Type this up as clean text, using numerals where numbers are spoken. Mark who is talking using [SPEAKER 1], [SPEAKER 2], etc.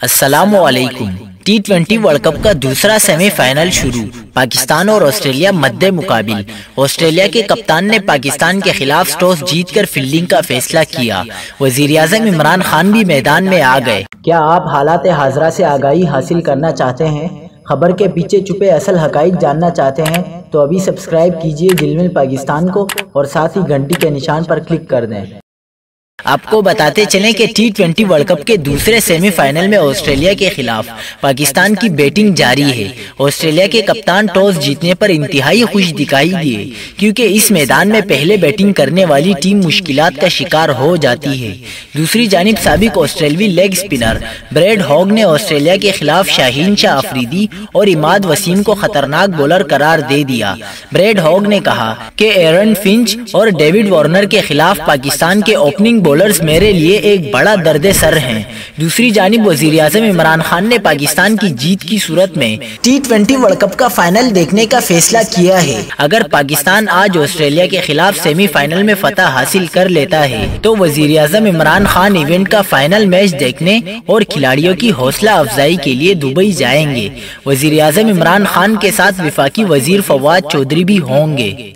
[SPEAKER 1] السلام علیکم۔ T20 world cup کا دوسرا سیمی فائنل شروع، پاکستان اور آسٹریلیا مد مقابل۔ آسٹریلیا کے کپتان نے پاکستان کے خلاف ٹاس جیت کر فیلڈنگ کا فیصلہ کیا۔ وزیراعظم عمران خان بھی میدان میں آ گئے۔
[SPEAKER 2] کیا آپ حالات حاضرہ سے آگاہی حاصل کرنا چاہتے ہیں؟ خبر کے پیچھے چھپے اصل حقائق جاننا چاہتے ہیں تو ابھی سبسکرائب کیجئے دل پاکستان کو اور ساتھ ہی گھنٹی کے نشان پر کلک کر دیں۔
[SPEAKER 1] آپ کو بتاتے چلیں کہ T20 ورلڈ کپ کے دوسرے سیمی فائنل میں آسٹریلیا کے خلاف پاکستان کی بیٹنگ جاری ہے۔ آسٹریلیا کے کپتان ٹاس جیتنے پر انتہائی خوش دکھائی دیے، کیونکہ اس میدان میں پہلے بیٹنگ کرنے والی ٹیم مشکلات کا شکار ہو جاتی ہے۔ دوسری جانب سابق آسٹریلوی لیگ اسپنر بریڈ ہاگ نے آسٹریلیا کے خلاف شاہین شاہ افریدی اور اماد وسیم کو خطرناک بولر قرار دے دیا۔ بریڈ ہاگ نے کہا کہ ایرن فنچ اور ڈیوڈ وارنر کے خلاف پاکستان کے اوپننگ بولرز میرے لیے ایک بڑا درد سر ہیں۔ دوسری جانب وزیراعظم عمران خان نے پاکستان کی جیت کی صورت میں T20 ورلڈ کپ کا فائنل دیکھنے کا فیصلہ کیا ہے۔ اگر پاکستان آج آسٹریلیا کے خلاف سیمی فائنل میں فتح حاصل کر لیتا ہے تو وزیراعظم عمران خان ایونٹ کا فائنل میچ دیکھنے اور کھلاڑیوں کی حوصلہ افزائی کے لیے دبئی جائیں گے۔ وزیراعظم عمران خان کے ساتھ وفاقی وزیر فواد چودھری بھی ہوں گے۔